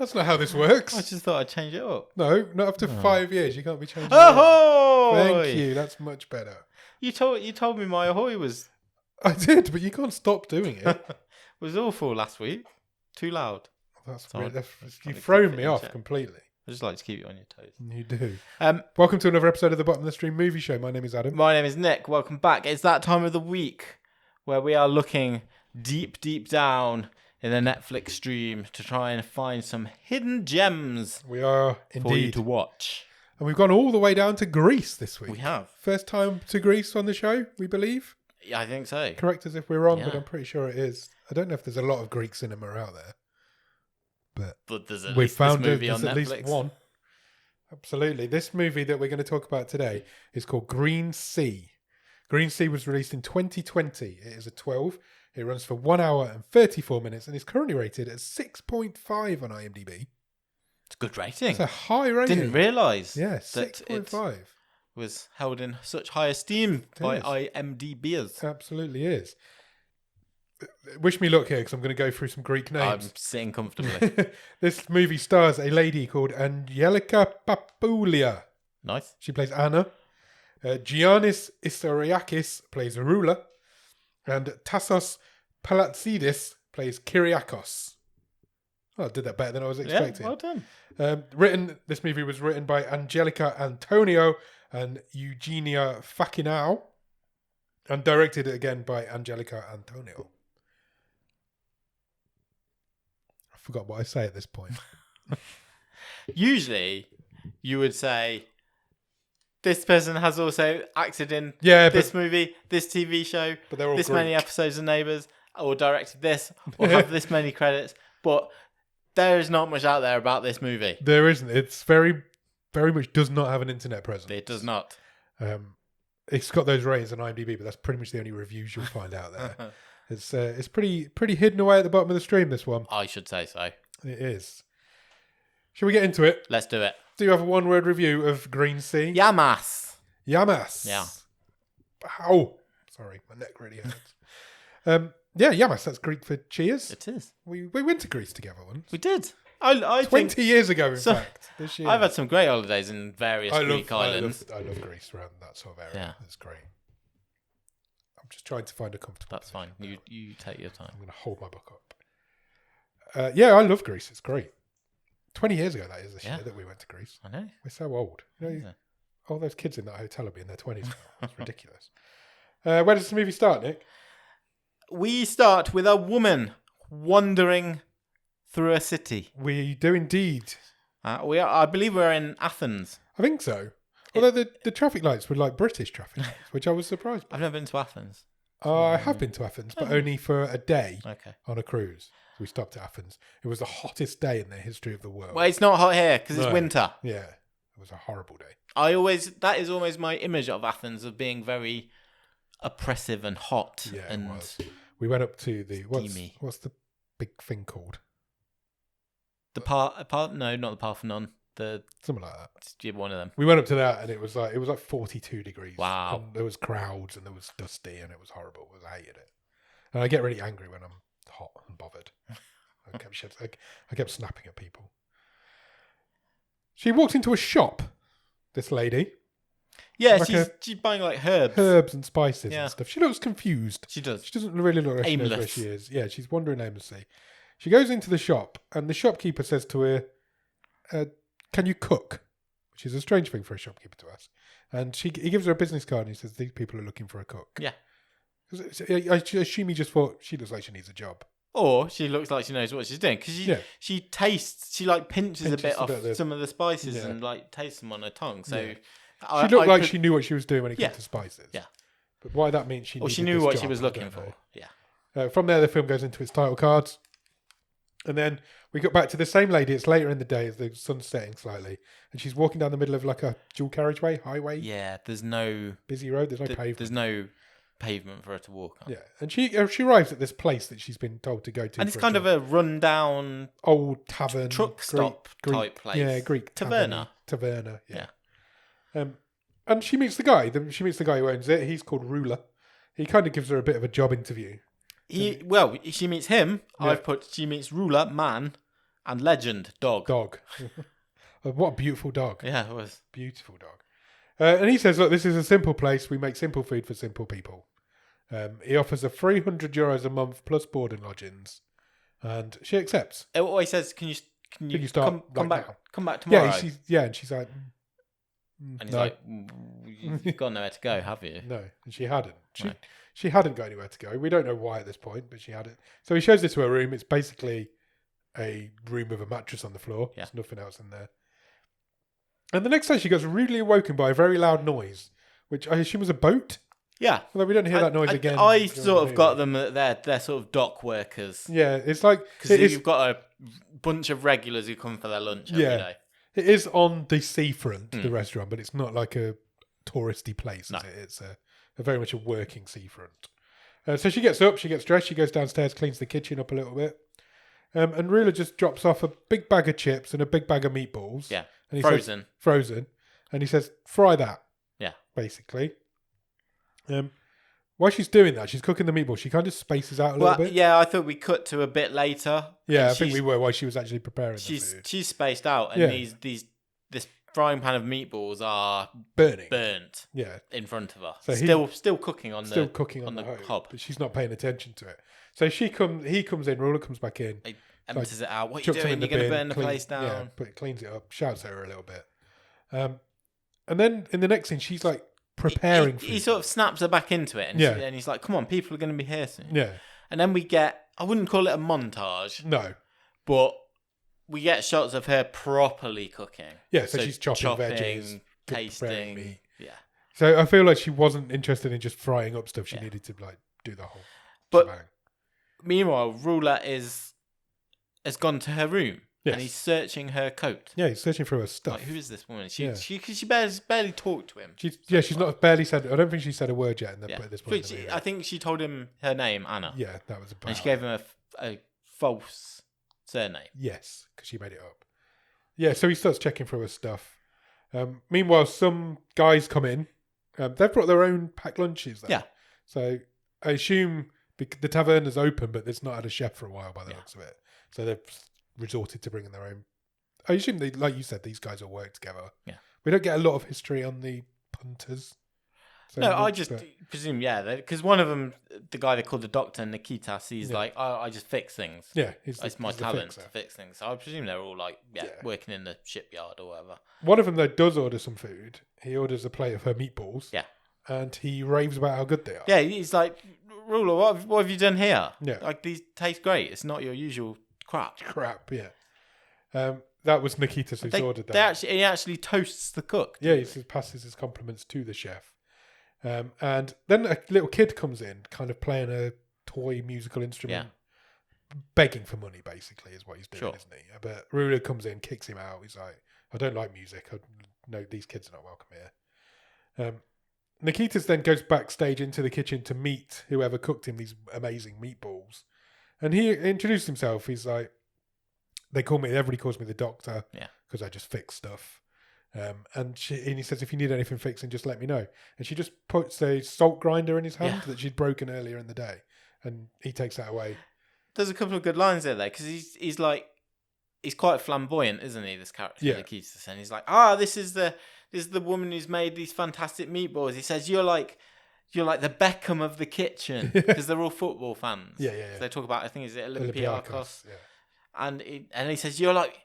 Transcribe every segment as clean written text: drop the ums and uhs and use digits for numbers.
That's not how this works. I just thought I'd change it up. No, not after 5 years. You can't be changing it. Ahoy! Thank you. That's much better. You told me my ahoy was I did, but you can't stop doing it. was awful last week. Too loud. That's Sorry. weird. You've Keep thrown it me in off check. completely. I just like to keep you on your toes. You do. Welcome to another episode of the Bottom of the Stream Movie Show. My name is Adam. My name is Nick. Welcome back. It's that time of the week where we are looking deep, deep down in the Netflix stream to try and find some hidden gems We are for you indeed. to watch. And we've gone all the way down to Greece this week. We have. First time to Greece on the show, we believe. Yeah, I think so. Correct us if we're wrong, but Yeah. I'm pretty sure it is. I don't know if there's a lot of Greek cinema out there. But there's at We least found this movie there's on at Netflix. least one. Absolutely. This movie that we're going to talk about today is called Green Sea. Green Sea was released in 2020. It is a 12. It runs for 1 hour and 34 minutes and is currently rated at 6.5 on IMDb. It's a good rating. It's a high rating. Didn't realise Yeah, that it 6.5. was held in such high esteem by IMDbers. Absolutely is. Wish me luck here because I'm going to go through some Greek I'm names. sitting comfortably. This movie stars a lady called Angeliki Papoulia. Nice. She plays Anna. Giannis Istoriakis plays Rula. And Tassos Palatzidis plays Kyriakos. Oh, I did that better than I was expecting. Yeah, well done. This movie was written by Angeliki Antoniou and Eugenia Fakinau. And directed again by Angeliki Antoniou. I forgot what I say at this point. Usually, you would say, this person has also acted in this movie, this TV show, But they're all this Greek. many episodes of Neighbours, or directed this, or have this many credits. But there is not much out there about this movie. There isn't. It's very, very much does not have an internet presence. It does not. It's got those ratings on IMDb, but that's pretty much the only reviews you'll find out there. It's pretty hidden away at the bottom of the stream, this one. I should say so. It is. Shall we get into it? Let's do it. Do you have a one-word review of Green Sea? Yamas. Yamas. Yeah. Ow. Sorry, my neck really hurts. Yamas, that's Greek for cheers. It is. We went to Greece together once. We did. I 20 think years ago, in fact. This year. I've had some great holidays in various Greek islands. I love Greece around that sort of area. Yeah. It's great. I'm just trying to find a comfortable That's fine. You take your time. I'm going to hold my book up. I love Greece. It's great. 20 years ago, that is this year that we went to Greece. I know. We're so old. You know, Yeah. all those kids in that hotel will be in their 20s now. It's ridiculous. Where does the movie start, Nick? We start with a woman wandering through a city. We do indeed. I believe we're in Athens. I think so. Although the traffic lights were like British traffic lights, which I was surprised by. I've never been to Athens. I have been to Athens, but only for a day Okay. on a cruise. So we stopped at Athens. It was the hottest day in the history of the world. Well, it's not hot here because it's No. winter. Yeah, it was a horrible day. That is always my image of Athens, of being very oppressive and hot. Yeah, and it was. We went up to the steamy. what's the big thing called? No, not the Parthenon. Something like that. One of them. We went up to that, and it was like 42 degrees. Wow. And there was crowds, and there was dusty, and it was horrible. I hated it. And I get really angry when I'm hot and bothered. I kept snapping at people. She walked into a shop. This lady, Yeah, Like she's buying like herbs. herbs and spices Yeah. and stuff. She looks confused. She does. She doesn't really look like she knows where Aimless. she is. Yeah, she's wandering aimlessly. She goes into the shop, and the shopkeeper says to her, "Can you cook?" Which is a strange thing for a shopkeeper to ask. And he gives her a business card, and he says, "These people are looking for a cook." Yeah. I assume he just thought she looks like she needs a job. Or she looks like she knows what she's doing because she tastes. She like pinches a bit off some of the spices and like tastes them on her tongue. So She looked like she knew what she was doing when it came to spices. Yeah. But why that means she knew what she was looking for. Yeah. From there, the film goes into its title cards. And then we got back to the same lady. It's later in the day as the sun's setting slightly. And she's walking down the middle of like a dual carriageway, highway. Yeah, there's no busy road. There's no pavement. There's no pavement for her to walk on. Yeah. And she arrives at this place that she's been told to go to. And it's kind of a rundown old tavern. truck stop type place. Yeah, Greek taverna. Taverna, yeah. And she meets the guy. She meets the guy who owns it. He's called Ruler. He kind of gives her a bit of a job interview. She meets him. Yeah. She meets ruler, man, And legend, dog. Dog. What a beautiful dog. Yeah, it was. Beautiful dog. And he says, look, this is a simple place. We make simple food for simple people. He offers her €300 a month plus board and lodgings. And she accepts. It always says, can you start come right back now? Come back tomorrow? And she's like... And he's no. like, you've got nowhere to go, have you? No, and she hadn't. No. She hadn't got anywhere to go. We don't know why at this point, but she hadn't. So he shows her to her room. It's basically a room with a mattress on the floor. Yeah. There's nothing else in there. And the next day she gets rudely awoken by a very loud noise, which I assume was a boat. Yeah. Although we don't hear that noise again. I sort of got them that they're sort of dock workers. Yeah, it's like... Because you've got a bunch of regulars who come for their lunch every day. It is on the seafront, the restaurant, but it's not like a touristy place, is it? It's a very much a working seafront. So she gets up, she gets dressed, she goes downstairs, cleans the kitchen up a little bit. And Rula just drops off a big bag of chips and a big bag of meatballs. Yeah, and he frozen. Says, frozen. And he says, fry that. Yeah. Basically. While she's doing that, she's cooking the meatballs. She kind of spaces out a little bit. Yeah, I thought we cut to a bit later. Yeah, I think we were while she was actually preparing the food. She's spaced out, and this frying pan of meatballs are burnt. Yeah, in front of her. So still cooking on the hob, but she's not paying attention to it. So he comes in. Rula comes back in. He empties it out. What are you chucks doing? You're going to burn the place down. Yeah, but it cleans it up. Shouts at her a little bit. And then in the next scene, she's like preparing. He sort of snaps her back into it, and he's like, "Come on, people are going to be here soon." Yeah. And then we get, I wouldn't call it a montage. No. But we get shots of her properly cooking. Yeah, so she's chopping veggies, tasting meat. Yeah. So I feel like she wasn't interested in just frying up stuff. She needed to like do the whole shebang. Meanwhile, Rula has gone to her room. Yes. And he's searching her coat. Yeah, he's searching for her stuff. Like, who is this woman? She barely talked to him. She's not barely said. I don't think she said a word yet. At this point, I think she told him her name, Anna. Yeah, that was about. And she gave him a false surname. Yes, because she made it up. Yeah, so he starts checking through her stuff. Meanwhile, some guys come in. They've brought their own packed lunches. Though. Yeah. So I assume the tavern is open, but it's not had a chef for a while by the looks of it. So they've resorted to bringing their own. I assume they, like you said, these guys all work together. Yeah. We don't get a lot of history on the punters. So no, I just presume, because one of them, the guy they called the doctor, Nikitas, he's like, I just fix things. Yeah, it's my talent to fix things. So I presume they're all like, working in the shipyard or whatever. One of them, though, does order some food. He orders a plate of her meatballs. Yeah. And he raves about how good they are. Yeah, he's like, Rula, what have you done here? Yeah. Like, these taste great. It's not your usual crap, yeah. That was Nikitas who's ordered that. He actually toasts the cook. Yeah, he passes his compliments to the chef. And then a little kid comes in, kind of playing a toy musical instrument, begging for money, basically, is what he's doing, isn't he? But Rula comes in, kicks him out. He's like, I don't like music. No, these kids are not welcome here. Nikitas then goes backstage into the kitchen to meet whoever cooked him these amazing meatballs. And he introduced himself. He's like, everybody calls me the doctor because I just fix stuff. And he says, if you need anything fixing, just let me know. And she just puts a salt grinder in his hand that she'd broken earlier in the day. And he takes that away. There's a couple of good lines there, though, because he's quite flamboyant, isn't he, this character? Yeah. And he's like, this is the woman who's made these fantastic meatballs. He says, you're like the Beckham of the kitchen, because they're all football fans. Yeah. So they talk about, I think, is it Olympiacos? Yeah. And he says, you're like,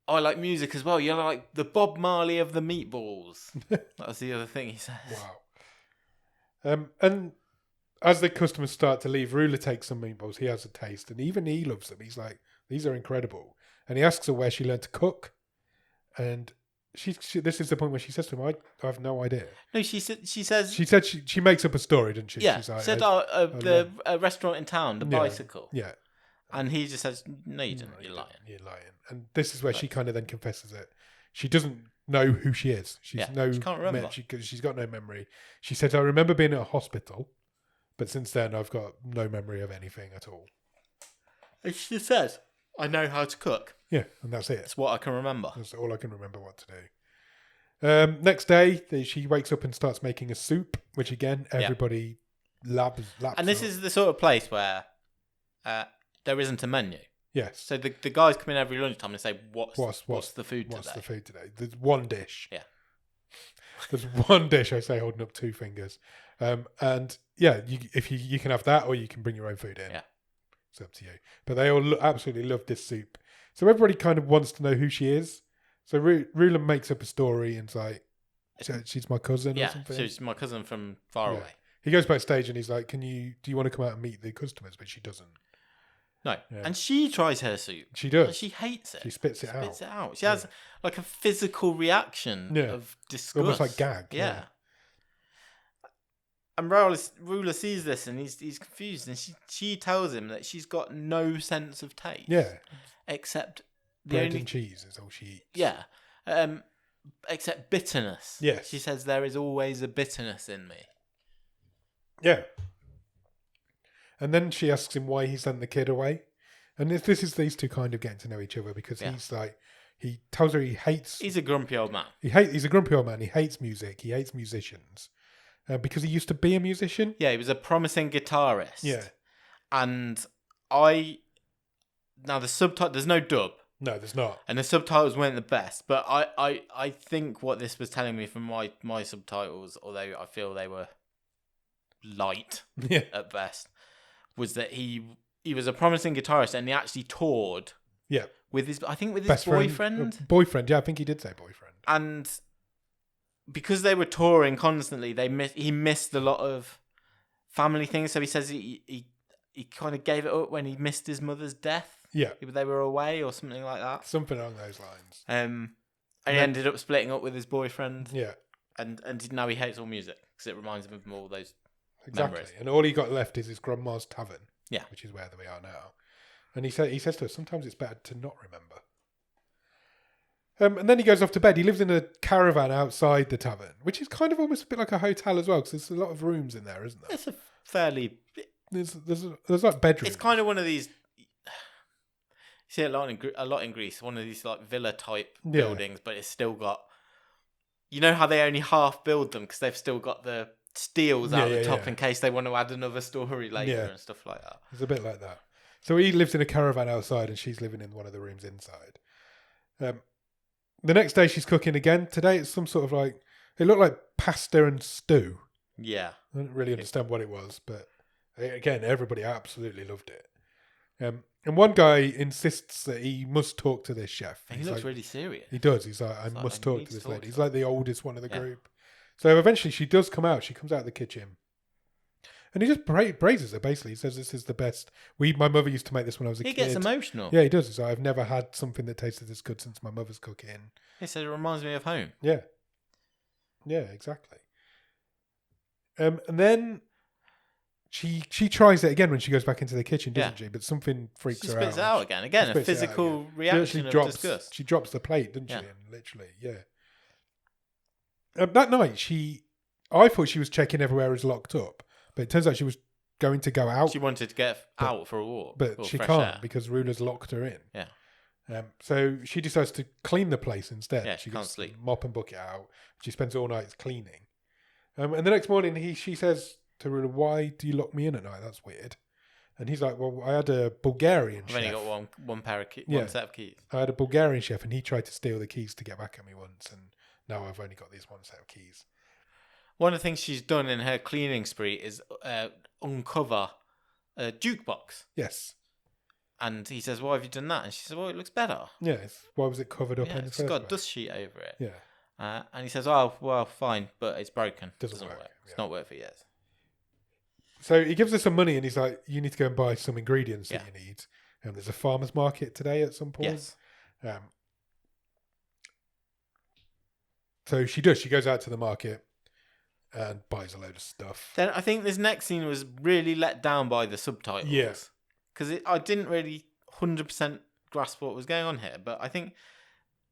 I like music as well. You're like the Bob Marley of the meatballs. That was the other thing he says. Wow. And as the customers start to leave, Rula takes some meatballs. He has a taste, and even he loves them. He's like, these are incredible. And he asks her where she learned to cook, and she this is the point where she says to him, I have no idea. No, she says she makes up a story, doesn't she? Yeah, she's like, she said the restaurant in town, the bicycle. Yeah. And he just says, no, you didn't. You're lying. You're lying. And this is where she kind of then confesses it. She doesn't know who she is. She can't remember. She's got no memory. She said, I remember being at a hospital, but since then I've got no memory of anything at all. And she says, I know how to cook. Yeah, and that's it. That's what I can remember. That's all I can remember what to do. Next day, she wakes up and starts making a soup, which again, everybody laps And this is the sort of place where there isn't a menu. Yes. So the guys come in every lunchtime and say, what's the food What's today? the food today? There's one dish. Yeah. There's one dish, I say, holding up 2 fingers. And yeah, you can have that, or you can bring your own food in. Yeah. It's up to you. But they all absolutely love this soup. So everybody kind of wants to know who she is. So Rula makes up a story and it's like, she's my cousin or something. Yeah, she's my cousin from far away. He goes backstage and he's like, do you want to come out and meet the customers? But she doesn't. No. Yeah. And she tries her soup. She does. And she hates it. She spits it out. She has like a physical reaction of disgust. Almost like gag. Yeah. And Rula sees this and he's confused, and she tells him that she's got no sense of taste. Yeah. Except bread and cheese is all she eats. Yeah. Except bitterness. Yes. She says there is always a bitterness in me. Yeah. And then she asks him why he sent the kid away. And this is these two kind of getting to know each other, because he's like, he tells her he hates... He's a grumpy old man. He's a grumpy old man. He hates music. He hates musicians. Because he used to be a musician. Yeah, he was a promising guitarist. Yeah. And now the subtitle, there's no dub. No, there's not. And the subtitles weren't the best, but I think what this was telling me from my subtitles, although I feel they were light at best, was that he was a promising guitarist and he actually toured with his best boyfriend. Boyfriend, yeah, I think he did say boyfriend. And because they were touring constantly, he missed a lot of family things. So he says he kind of gave it up when he missed his mother's death. Yeah. They were away or something like that. Something along those lines. And he ended up splitting up with his boyfriend. Yeah. And now he hates all music because it reminds him of all those exactly. memories. And all he got left is his grandma's tavern. Yeah. Which is where we are now. And he says to us, sometimes it's better to not remember. And then he goes off to bed. He lives in a caravan outside the tavern, which is kind of almost a bit like a hotel as well, because there's a lot of rooms in there, isn't there? It's a fairly... There's like bedrooms. It's kind of one of these... You see a lot in Greece, one of these like villa type buildings, but it's still got... You know how they only half build them because they've still got the steels out the top in case they want to add another story later and stuff like that. It's a bit like that. So he lives in a caravan outside and she's living in one of the rooms inside. The next day she's cooking again. Today it's some sort of like... It looked like pasta and stew. Yeah. I don't really understand what it was, but again, everybody absolutely loved it. And one guy insists that he must talk to this chef. And he looks really serious. He does. He's like, I must talk to this lady. He's like the oldest one of the group. So eventually she does come out. She comes out of the kitchen. And he just praises her, basically. He says, this is the best. My mother used to make this when I was a kid. He gets emotional. Yeah, he does. He's like, I've never had something that tasted this good since my mother's cooking. He said, it reminds me of home. Yeah. Yeah, exactly. And then... She tries it again when she goes back into the kitchen, doesn't she? But something freaks her out. She spits it out again. Again, a physical reaction of disgust. She drops the plate, doesn't she? And literally, that night, I thought she was checking everywhere is locked up. But it turns out she was going to go out. She wanted to get out for a walk. But she can't because Rula's locked her in. Yeah. So she decides to clean the place instead. Yeah, she can't sleep. Mop and bucket out. She spends all night cleaning. And the next morning, she says... to Rula, why do you lock me in at night? That's weird. And he's like, well, I had a Bulgarian chef. I've only got one set of keys. I had a Bulgarian chef and he tried to steal the keys to get back at me once. And now I've only got this one set of keys. One of the things she's done in her cleaning spree is uncover a jukebox. Yes. And he says, why have you done that? And she says, well, it looks better. Yeah. Why was it covered up in the first place? It's got a dust sheet over it. Yeah. And he says, oh, well, fine, but it's broken. Doesn't work. It's not worked for years. So he gives her some money and he's like, you need to go and buy some ingredients that you need. And there's a farmer's market today at some point. Yes. So she does. She goes out to the market and buys a load of stuff. Then I think this next scene was really let down by the subtitles. Yeah. Because I didn't really 100% grasp what was going on here. But I think...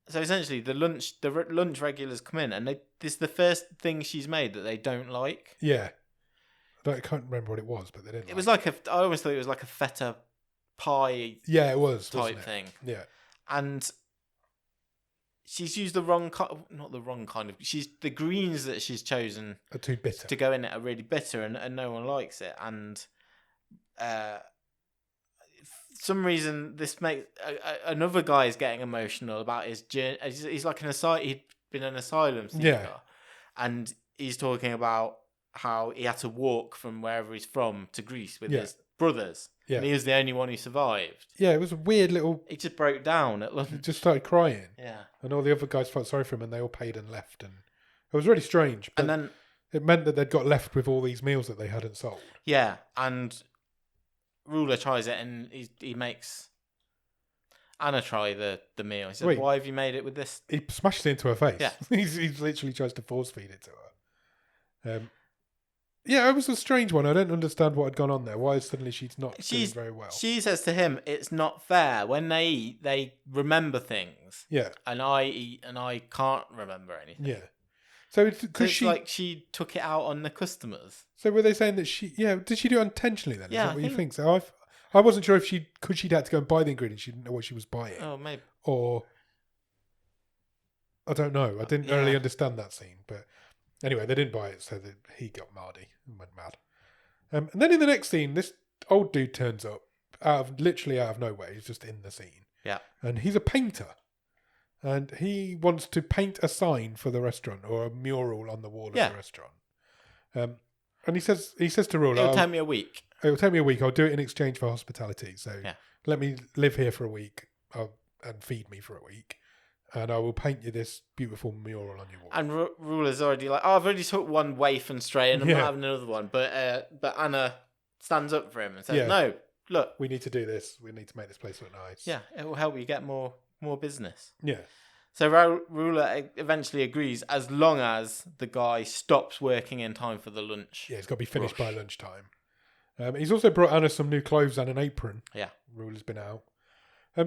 So essentially, the lunch regulars come in and this is the first thing she's made that they don't like. Yeah. I can't remember what it was, but they didn't. It was like I always thought it was like a feta pie. Yeah, it was type thing. Yeah, and she's used the wrong not the wrong kind of. The greens that she's chosen are too bitter to go in it are really bitter, and no one likes it. And some reason this makes another guy is getting emotional about his journey. He's like he'd been an asylum seeker, and he's talking about how he had to walk from wherever he's from to Greece with his brothers. Yeah. And he was the only one who survived. Yeah, it was a weird little... He just broke down at lunch. He just started crying. Yeah. And all the other guys felt sorry for him and they all paid and left. And it was really strange. But and then it meant that they'd got left with all these meals that they hadn't sold. Yeah, and Ruler tries it and he makes Anna try the meal. He says, why have you made it with this? He smashes it into her face. Yeah. He literally tries to force feed it to her. Yeah, it was a strange one. I don't understand what had gone on there. Why suddenly she's not doing very well? She says to him, it's not fair. When they eat, they remember things. Yeah. And I eat and I can't remember anything. Yeah. So it's like she took it out on the customers. So were they saying that did she do it intentionally then? Yeah, Is that what you think? So I wasn't sure if she'd had to go and buy the ingredients. She didn't know what she was buying. Oh, maybe. Or, I don't know. I didn't really understand that scene, but... Anyway, they didn't buy it, so that he got mardy and went mad. And then in the next scene, this old dude turns up literally out of nowhere. He's just in the scene. Yeah. And he's a painter. And he wants to paint a sign for the restaurant or a mural on the wall of the restaurant. And he says to Ruler, it'll take me a week. It'll take me a week. I'll do it in exchange for hospitality. So let me live here for a week and feed me for a week. And I will paint you this beautiful mural on your wall. And Ruler's already like, I've already took one waif and straight, and I'm not having another one. But Anna stands up for him and says, no, look. We need to do this. We need to make this place look nice. Yeah, it will help you get more business. Yeah. So Ruler eventually agrees as long as the guy stops working in time for the lunch. Yeah, it's got to be finished by lunchtime. He's also brought Anna some new clothes and an apron. Yeah. Ruler's been out.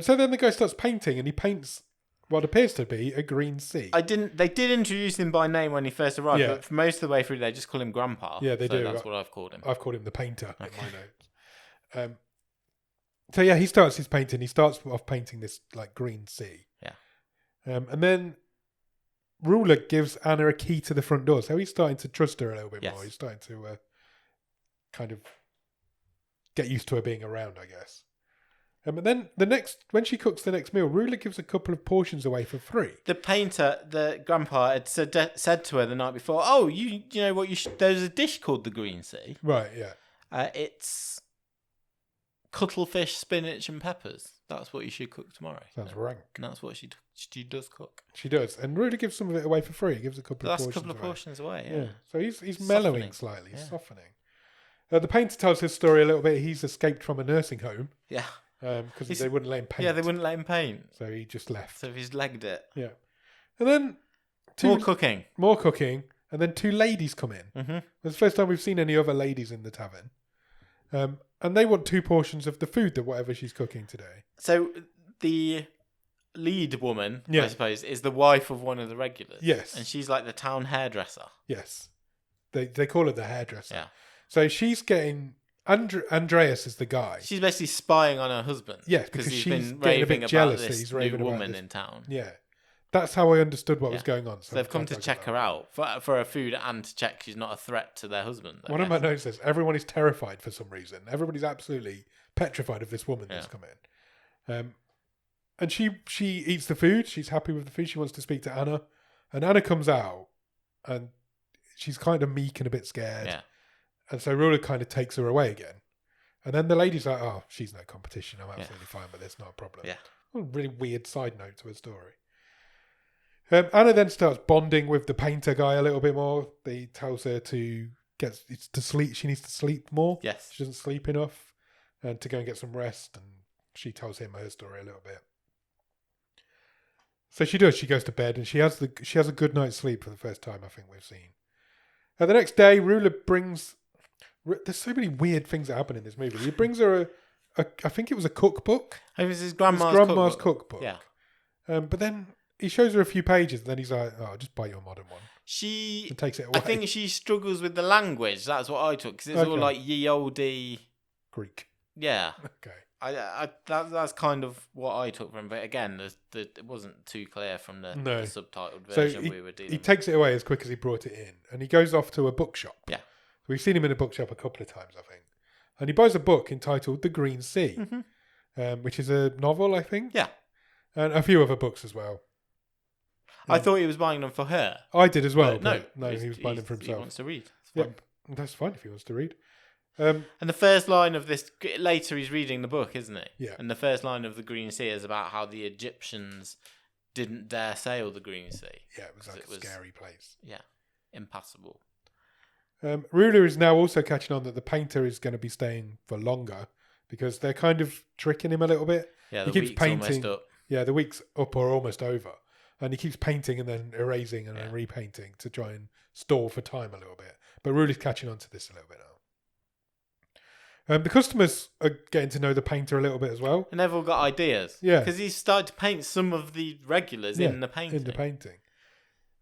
So then the guy starts painting, and he paints... what appears to be a green sea. They did introduce him by name when he first arrived, but for most of the way through, they just call him Grandpa. Yeah, they do. That's what I've called him. I've called him the painter in my notes. So yeah, he starts his painting. He starts off painting this like green sea. Yeah. And then Ruler gives Anna a key to the front door, so he's starting to trust her a little bit more. He's starting to kind of get used to her being around, I guess. But then when she cooks the next meal, Ruler gives a couple of portions away for free. The painter, the grandpa, had said to her the night before, "Oh, you know what? There's a dish called the Green Sea. Right? Yeah. It's cuttlefish, spinach, and peppers. That's what you should cook tomorrow." Sounds rank. And that's what she does cook. She does, and Ruler gives some of it away for free. He gives a couple of portions away. Yeah. So he's mellowing slightly, softening. The painter tells his story a little bit. He's escaped from a nursing home. Yeah. Because they wouldn't let him paint. Yeah, they wouldn't let him paint. So he just left. So he's legged it. Yeah. And then... More cooking. And then two ladies come in. Mm-hmm. It's the first time we've seen any other ladies in the tavern. And they want 2 portions of the food that whatever she's cooking today. So the lead woman, I suppose, is the wife of one of the regulars. Yes. And she's like the town hairdresser. Yes. They call her the hairdresser. Yeah. So she's getting... Andreas is the guy. She's basically spying on her husband. Yeah, because he's she's been getting a raving bit jealous about that this he's raving new about woman this. in town. Yeah. That's how I understood what was going on. So they've come to check her out for her food and to check she's not a threat to their husband. One of my notes says everyone is terrified for some reason. Everybody's absolutely petrified of this woman that's come in. And she eats the food. She's happy with the food. She wants to speak to Anna. And Anna comes out and she's kind of meek and a bit scared. Yeah. And so Ruler kind of takes her away again. And then the lady's like, oh, she's no competition. I'm absolutely fine with this. Not a problem. Yeah. A really weird side note to her story. Anna then starts bonding with the painter guy a little bit more. He tells her to sleep. She needs to sleep more. Yes. She doesn't sleep enough. And to go and get some rest. And she tells him her story a little bit. So she does. She goes to bed and she has a good night's sleep for the first time I think we've seen. The next day, Ruler brings... There's so many weird things that happen in this movie. He brings her I think it was a cookbook. It was his grandma's cookbook. Yeah. But then he shows her a few pages and then he's like, oh, I'll just buy you a modern one. She... And takes it away. I think she struggles with the language. That's what I took. Because it's all like ye olde... Greek. Yeah. Okay. That's kind of what I took from it. But again, it wasn't too clear from the subtitled version we were dealing with. He takes it away as quick as he brought it in. And he goes off to a bookshop. Yeah. We've seen him in a bookshop a couple of times, I think. And he buys a book entitled The Green Sea. Mm-hmm. which is a novel, I think. Yeah. And a few other books as well. I thought he was buying them for her. I did as well. No, he was buying them for himself. He wants to read. Yep, that's fine if he wants to read. And the first line of this, later he's reading the book, isn't he? Yeah. And the first line of the Green Sea is about how the Egyptians didn't dare sail the Green Sea. Yeah, it was like a scary place. Yeah, impassable. Ruler is now also catching on that the painter is going to be staying for longer because they're kind of tricking him a little bit. Yeah, he keeps painting. Almost up. Yeah, the week's up or almost over. And he keeps painting and then erasing and then repainting to try and stall for time a little bit. But Ruler's catching on to this a little bit now. The customers are getting to know the painter a little bit as well. And they've all got ideas. Yeah. Because he's started to paint some of the regulars in the painting.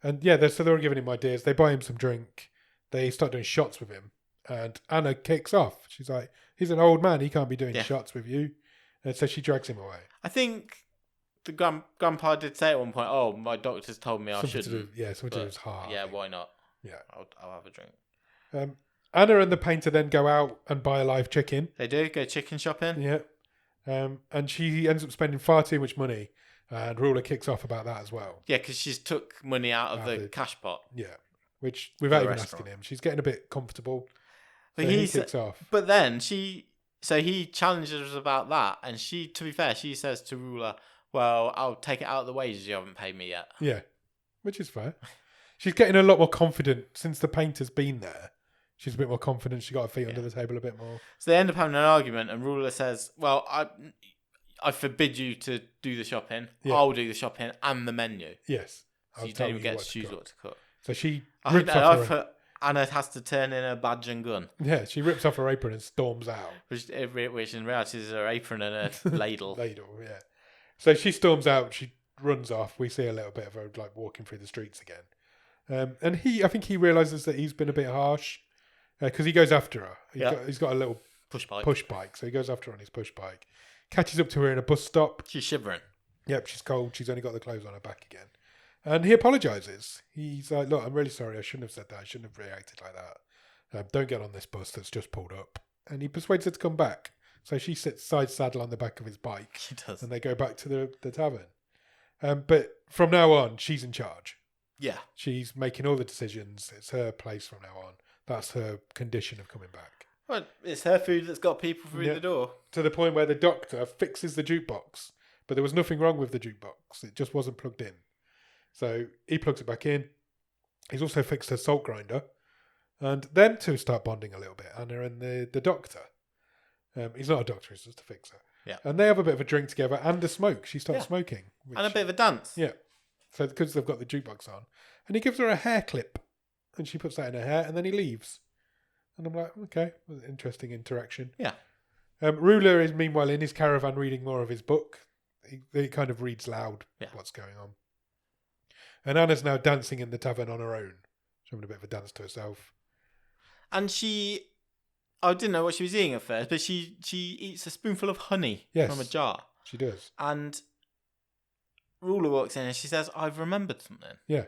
And yeah, so they're all giving him ideas. They buy him some drink. They start doing shots with him. And Anna kicks off. She's like, he's an old man. He can't be doing shots with you. And so she drags him away. I think the grandpa did say at one point, "Oh, my doctor's told me I shouldn't." Something to do with heart. Yeah, why not? Yeah, I'll have a drink. Anna and the painter then go out and buy a live chicken. They do go chicken shopping. Yeah, and she ends up spending far too much money, and Ruler kicks off about that as well. Yeah, because she's took money out of the cash pot. Yeah, which without even asking him, she's getting a bit comfortable. But so he kicks off. But then he challenges her about that, and she, to be fair, she says to Ruler, "Well, I'll take it out of the wages you haven't paid me yet." Yeah, which is fair. She's getting a lot more confident since the painter's been there. She's a bit more confident. She got her feet under the table a bit more. So they end up having an argument, and Ruler says, "Well, I forbid you to do the shopping. Yeah. I'll do the shopping and the menu." Yes. So you don't even get to choose what to cook. So she rips off her... Anna has to turn in her badge and gun. Yeah, she rips off her apron and storms out. Which in reality is her apron and a ladle. Ladle, yeah. So she storms out. She runs off. We see a little bit of her like walking through the streets again. And I think he realises that he's been a bit harsh because he goes after her. He's got a little push bike. So he goes after her on his push bike. Catches up to her in a bus stop. She's shivering. Yep, she's cold. She's only got the clothes on her back again. And he apologises. He's like, "Look, I'm really sorry. I shouldn't have said that. I shouldn't have reacted like that. Don't get on this bus that's just pulled up." And he persuades her to come back. So she sits side saddle on the back of his bike. She does. And they go back to the tavern. But from now on, she's in charge. Yeah. She's making all the decisions. It's her place from now on. That's her condition of coming back. Well, it's her food that's got people through the door. To the point where the doctor fixes the jukebox. But there was nothing wrong with the jukebox. It just wasn't plugged in. So he plugs it back in. He's also fixed her salt grinder. And them two start bonding a little bit. Anna and the doctor. He's not a doctor, he's just a fixer. Yeah. And they have a bit of a drink together and a smoke. She starts smoking. And a bit of a dance. Yeah. So because they've got the jukebox on. And he gives her a hair clip. And she puts that in her hair and then he leaves. And I'm like, okay, interesting interaction. Yeah. Ruler is meanwhile in his caravan reading more of his book. He kind of reads loud what's going on. And Anna's now dancing in the tavern on her own. She's having a bit of a dance to herself. And I didn't know what she was eating at first, but she eats a spoonful of honey from a jar. She does. And Ruler walks in and she says, "I've remembered something. Yeah.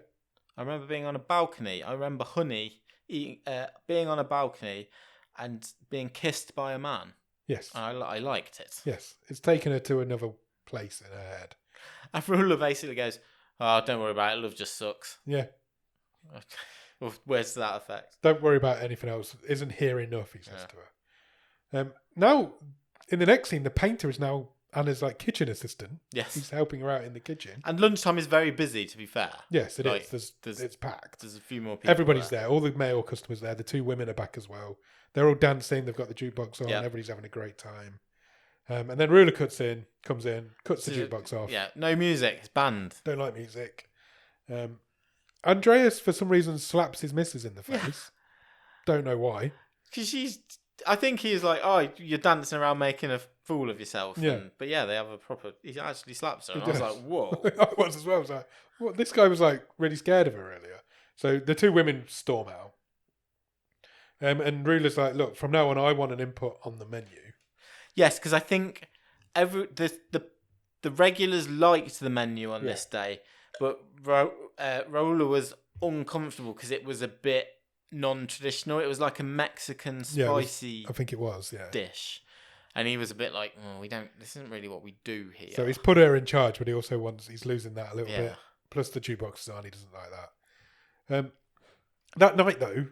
I remember being on a balcony. I remember honey being on a balcony and being kissed by a man. Yes. And I liked it. Yes. It's taken her to another place in her head. And Ruler basically goes, "Oh, don't worry about it. Love just sucks." Yeah. Well, where's that effect? Don't worry about anything else. Isn't here enough, he says to her. Now, in the next scene, the painter is now Anna's like kitchen assistant. Yes. He's helping her out in the kitchen. And lunchtime is very busy, to be fair. Yes, it is. It's packed. There's a few more people. Everybody's there. All the male customers there. The two women are back as well. They're all dancing. They've got the jukebox on. Yep. Everybody's having a great time. And then Ruler comes in, cuts the jukebox off. Yeah, no music. It's banned. Don't like music. Andreas, for some reason, slaps his missus in the face. Don't know why. Because I think he's like, "Oh, you're dancing around making a fool of yourself." Yeah. But yeah, they have he actually slaps her. And I was like, whoa. I was as well. I was like, what? This guy was like really scared of her earlier. So the two women storm out. And Ruler's like, "Look, from now on, I want an input on the menu." Yes, because I think the regulars liked the menu on this day, but Ruler was uncomfortable because it was a bit non-traditional. It was like a Mexican spicy. I think it was. Yeah. Dish, And he was a bit like, oh, this isn't really what we do here. So he's put her in charge, but he's losing that a little Yeah. bit. Plus the jukebox is on, he doesn't like that. That night though,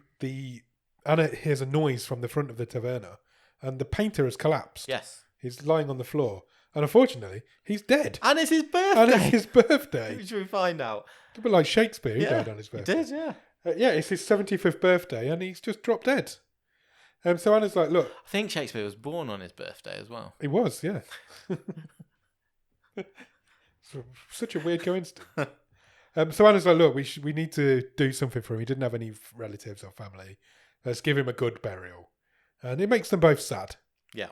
Anna hears a noise from the front of the taverna, and the painter has collapsed. Yes. He's lying on the floor, and unfortunately, he's dead. And it's his birthday. And it's his birthday. Which we find out. A bit like Shakespeare, he died on his birthday. He did, yeah. Yeah, it's his 75th birthday, and he's just dropped dead. So Anna's like, look. I think Shakespeare was born on his birthday as well. He was, yeah. Such a weird coincidence. So Anna's like, look, we need to do something for him. He didn't have any relatives or family. Let's give him a good burial. And it makes them both sad. Yeah.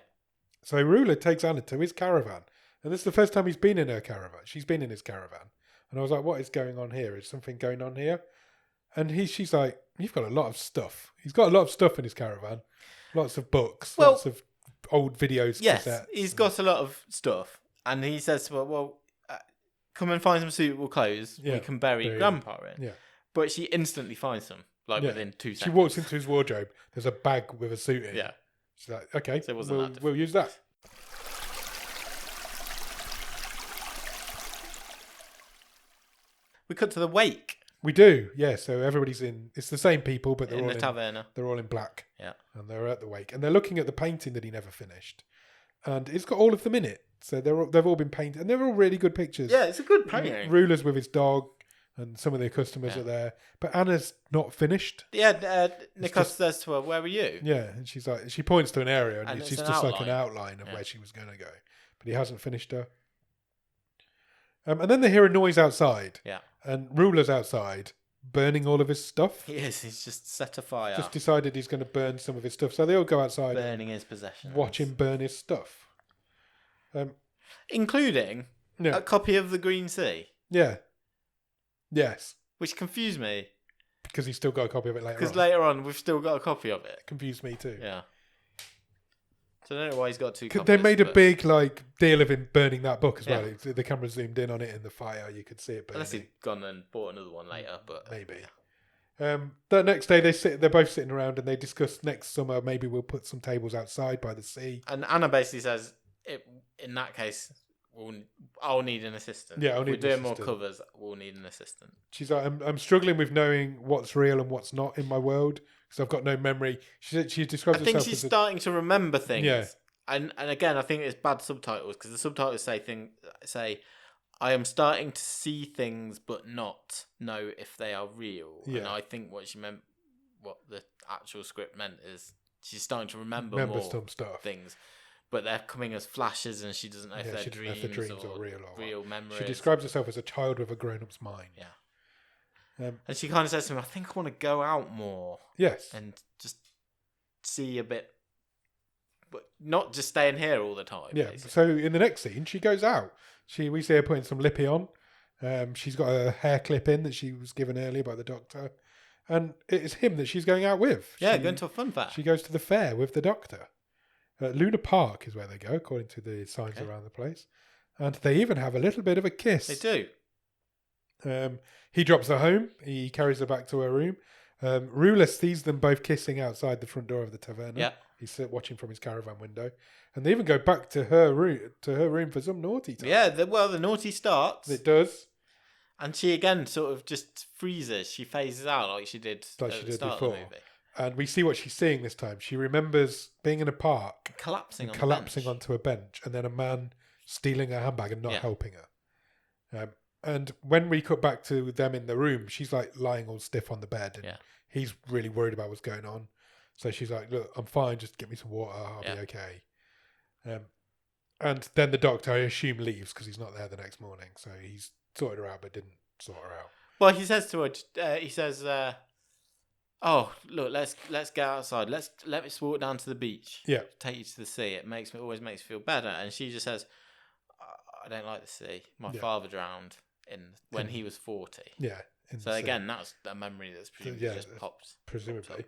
So Rula takes Anna to his caravan. And this is the first time he's been in her caravan. She's been in his caravan. And I was like, what is going on here? Is something going on here? And she's like, you've got a lot of stuff. He's got a lot of stuff in his caravan. Lots of books, lots of old videos, yes, cassettes. He's got a lot of stuff. And he says to her, well, come and find some suitable clothes. We can bury Grandpa in. Yeah. But she instantly finds them, within 2 seconds. She walks into his wardrobe. There's a bag with a suit in. Yeah. She's like, okay, So it wasn't we'll use that. We cut to the wake. We do, yeah. So everybody's in. It's the same people, but they're In all the taverna. They're all in black. Yeah. And they're at the wake, and they're looking at the painting that he never finished, and it's got all of them in it. So they've all been painted, and they're all really good pictures. Yeah, it's a good painting. Rulers with his dog, and some of the customers are there, but Anna's not finished. Yeah, Nikos says to her, "Where were you?" Yeah, and she's like, she points to an area, and she's just like an outline of Yeah. where she was going to go, but he hasn't finished her. And then they hear a noise outside. Yeah. And Ruler's outside, burning all of his stuff. He is. He's just set a fire. Just decided he's going to burn some of his stuff. So they all go outside, burning his possessions, watch him burn his stuff, including a copy of the Green Sea. Yeah. Yes. Which confused me because he's still got a copy of it later on. Because later on, we've still got a copy of it. Confused me too. Yeah. So I don't know why he's got 2 copies. They made a big deal of him burning that book as well. The camera zoomed in on it in the fire. You could see it burning. Unless he'd gone and bought another one later, but maybe. The next day they're both sitting around and they discuss next summer maybe we'll put some tables outside by the sea. And Anna basically says, in that case, I'll need an assistant. Yeah, if we're doing more covers, we'll need an assistant. She's like, I'm struggling with knowing what's real and what's not in my world because I've got no memory. She describes herself as... I think she's starting to remember things. Yeah. And again, I think it's bad subtitles because the subtitles say, I am starting to see things but not know if they are real. Yeah. And I think what the actual script meant is she's starting to remember more some stuff. Things. But they're coming as flashes and she doesn't know if they're dreams or real memories. She describes herself as a child with a grown-up's mind. Yeah. And she kind of says to him, I think I want to go out more. Yes. And just see a bit, but not just staying here all the time. Yeah. Basically. So in the next scene, she goes out. We see her putting some lippy on. She's got a hair clip in that she was given earlier by the doctor. And it's him that she's going out with. Yeah, going to a fun fair. She goes to the fair with the doctor. Luna Park is where they go, according to the signs around the place. And they even have a little bit of a kiss. They do. He drops her home. He carries her back to her room. Rula sees them both kissing outside the front door of the taverna. Yeah. He's watching from his caravan window. And they even go back to her room for some naughty time. Yeah, the naughty starts. It does. And she again sort of just freezes. She phases out like she did at the start of the movie. And we see what she's seeing this time. She remembers being in a park, collapsing onto a bench, and then a man stealing her handbag and not helping her. And when we cut back to them in the room, she's like lying all stiff on the bed, and he's really worried about what's going on. So she's like, "Look, I'm fine. Just get me some water. I'll be okay." And then the doctor, I assume, leaves because he's not there the next morning. So he's sorted her out, but didn't sort her out. Well, he says to her, he says, "Oh, look, let's go outside. Let us walk down to the beach. Yeah, take you to the sea. It always makes me feel better." And she just says, "I don't like the sea. My father drowned when he was 40." Yeah. So again, that's a memory that's presumably just popped. Presumably.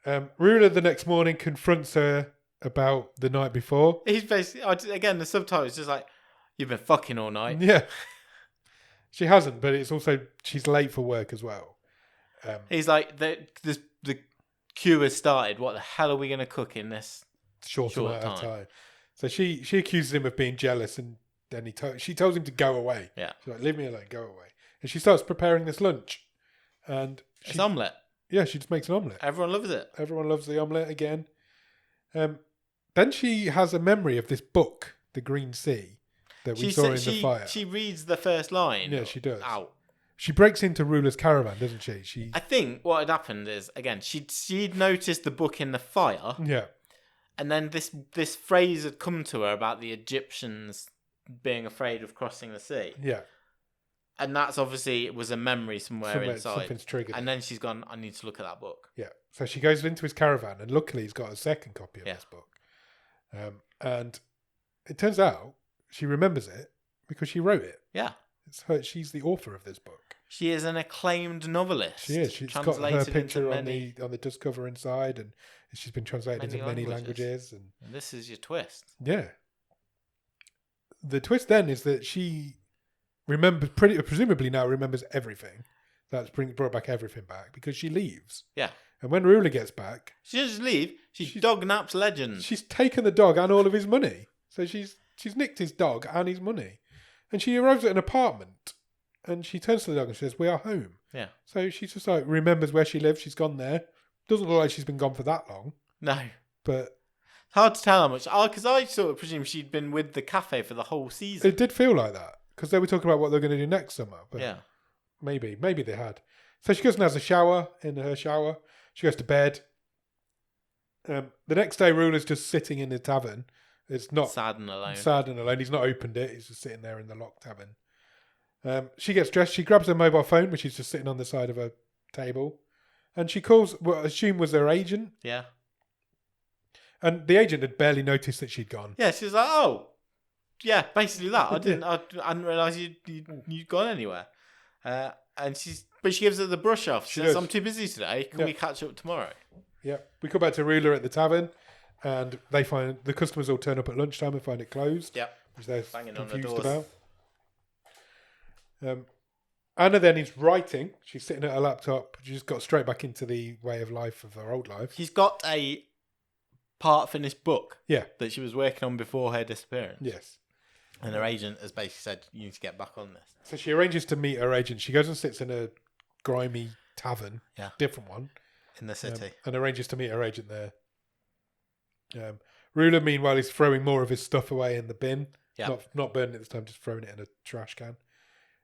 Rula the next morning confronts her about the night before. He's basically, again, the subtitle is just like, "You've been fucking all night." Yeah. She hasn't, but it's also, she's late for work as well. He's like, the queue has started. What the hell are we going to cook in this short amount of time. So she accuses him of being jealous, and then she tells him to go away. Yeah. She's like, leave me alone, go away. And she starts preparing this lunch. And it's omelette. Yeah, she just makes an omelette. Everyone loves it. Everyone loves the omelette again. Then she has a memory of this book, The Green Sea, that we saw in the fire. She reads the first line. Yeah, she does. Out. She breaks into Ruler's caravan, doesn't she? I think what had happened is, again, she'd noticed the book in the fire. Yeah. And then this phrase had come to her about the Egyptians being afraid of crossing the sea. Yeah. And that's obviously, it was a memory somewhere inside. Something's triggered. And then she's gone, I need to look at that book. Yeah. So she goes into his caravan, and luckily he's got a second copy of this book. And it turns out she remembers it because she wrote it. Yeah. She's the author of this book. She is an acclaimed novelist. She is. She's got her picture on the dust cover inside, and she's been translated into many languages. And this is your twist. Yeah. The twist then is that she presumably now remembers everything. That's brought back everything back because she leaves. Yeah. And when Ruler gets back, she doesn't leave. She dog naps legend. She's taken the dog and all of his money. So she's nicked his dog and his money. And she arrives at an apartment, and she turns to the dog and says, "We are home." Yeah. So she just remembers where she lives. She's gone there. Doesn't look like she's been gone for that long. No. But it's hard to tell how much. Because I sort of presume she'd been with the cafe for the whole season. It did feel like that because they were talking about what they're going to do next summer. But yeah. Maybe they had. So she goes and has a shower in her shower. She goes to bed. The next day, Ruler's just sitting in the tavern. It's not sad and alone. He's not opened it. He's just sitting there in the locked tavern. She gets dressed. She grabs her mobile phone, which is just sitting on the side of a table, and she calls what I assume was her agent. Yeah. And the agent had barely noticed that she'd gone. Yeah, she was like, "Oh, yeah, basically that. I didn't realise you'd gone anywhere." And she gives her the brush off. She says, "I'm too busy today. Can we catch up tomorrow?" Yeah. We come back to Ruler at the tavern, and they find the customers all turn up at lunchtime and find it closed. Yeah. Which they're banging confused on the doors. about. Anna then is writing. She's sitting at her laptop. She just got straight back into the way of life of her old life. She's got a part-finished book. Yeah. That she was working on before her disappearance. Yes. And her agent has basically said, "You need to get back on this." So she arranges to meet her agent. She goes and sits in a grimy tavern, different one, in the city, and arranges to meet her agent there. Ruler, meanwhile, is throwing more of his stuff away in the bin. Yeah. Not burning it this time, just throwing it in a trash can.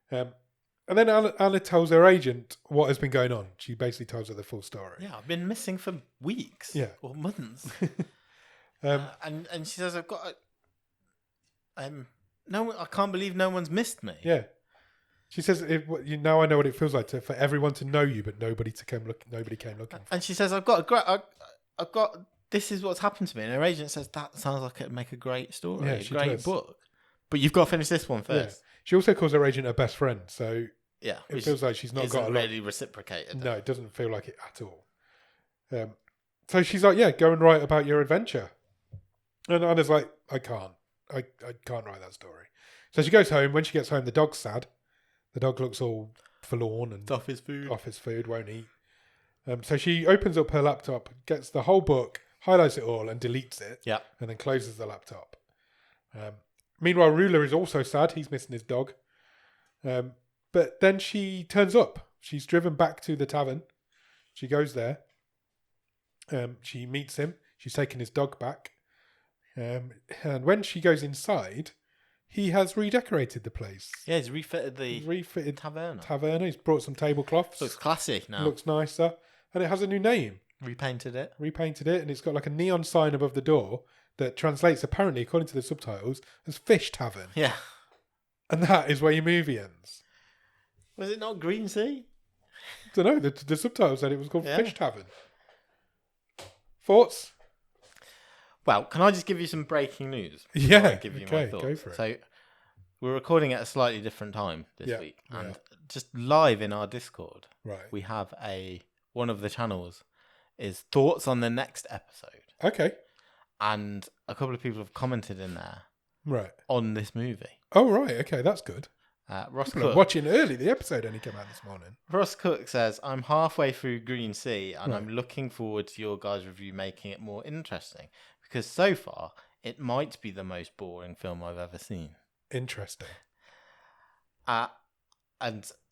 And then Anna tells her agent what has been going on. She basically tells her the full story. Yeah, I've been missing for weeks. Yeah. Or months. And she says, "I've got no, I can't believe no one's missed me." Yeah. She says, "Now I know what it feels like for everyone to know you, but nobody came looking for." And she says, I've got this is what's happened to me. And her agent says, "That sounds like it'd make a great story, a great book. But you've got to finish this one first." Yeah. She also calls her agent her best friend, so yeah, it feels like she's not got a lot. Really reciprocated. No, it doesn't feel like it at all. So she's like, "Yeah, go and write about your adventure." And Anna's like, "I can't write that story." So she goes home. When she gets home, the dog's sad. The dog looks all forlorn and off his food, won't eat. So she opens up her laptop, gets the whole book, highlights it all, and deletes it. Yeah. And then closes the laptop. Meanwhile, Ruler is also sad. He's missing his dog. But then she turns up. She's driven back to the tavern. She goes there. She meets him. She's taken his dog back. And when she goes inside, he has redecorated the place. Yeah, he's refitted the taverna. He's brought some tablecloths. Looks classy now. Looks nicer. And it has a new name. Repainted it. And it's got like a neon sign above the door that translates, apparently, according to the subtitles, as Fish Tavern. Yeah. And that is where your movie ends. Was it not Green Sea? I don't know. The subtitles said it was called Fish Tavern. Thoughts? Well, can I just give you some breaking news? Yeah. Give you my thoughts. Go for it. So, we're recording at a slightly different time this week. And just live in our Discord, we have one of the channels is thoughts on the next episode. Okay. And a couple of people have commented in there. Right. On this movie. Oh, right. Okay, that's good. Ross Cook. I'm watching early. The episode only came out this morning. Ross Cook says, "I'm halfway through Green Sea and I'm looking forward to your guys' review making it more interesting because so far it might be the most boring film I've ever seen. Interesting. And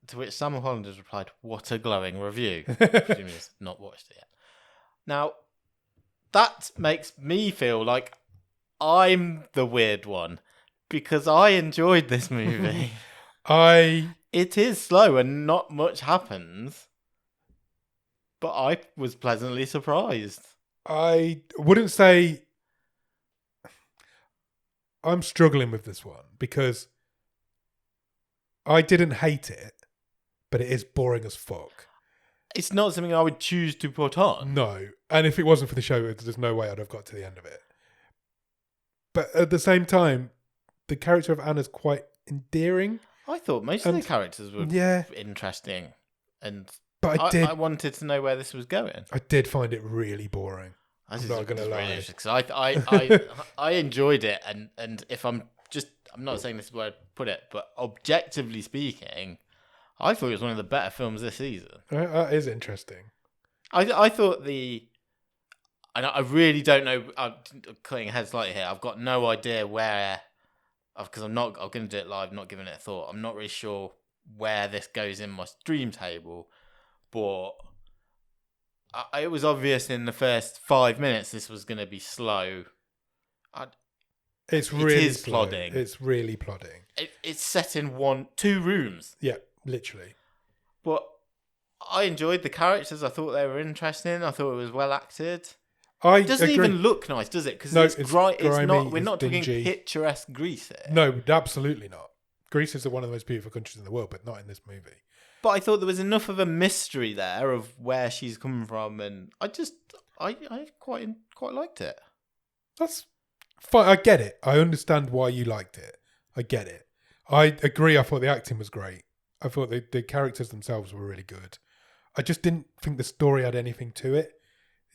to which Sam Holland has replied, "What a glowing review." Presumably he's not watched it yet. Now, that makes me feel like I'm the weird one because I enjoyed this movie. It is slow and not much happens, but I was pleasantly surprised. I wouldn't say I'm struggling with this one because I didn't hate it, but it is boring as fuck. It's not something I would choose to put on. No. And if it wasn't for the show, there's no way I'd have got to the end of it. But at the same time, the character of Anna's quite endearing. I thought most of the characters were interesting. But I wanted to know where this was going. I did find it really boring. I'm not going to lie. Really because I enjoyed it. And if I'm not saying this is where I'd put it, but objectively speaking, I thought it was one of the better films this season. That is interesting. I thought and I really don't know. I'm cutting ahead slightly here. I've got no idea where, because I'm going to do it live, not giving it a thought. I'm not really sure where this goes in my stream table, but it was obvious in the first 5 minutes this was going to be slow. It's really slow. Plodding. It's really plodding. It's set in 2 rooms. Yeah, literally. But I enjoyed the characters. I thought they were interesting. I thought it was well acted. It doesn't even look nice, does it? Because it's grimy, we're not talking picturesque Greece here. No, absolutely not. Greece is one of the most beautiful countries in the world, but not in this movie. But I thought there was enough of a mystery there of where she's coming from, and I quite liked it. That's fine. I get it. I understand why you liked it. I get it. I agree. I thought the acting was great. I thought the characters themselves were really good. I just didn't think the story had anything to it.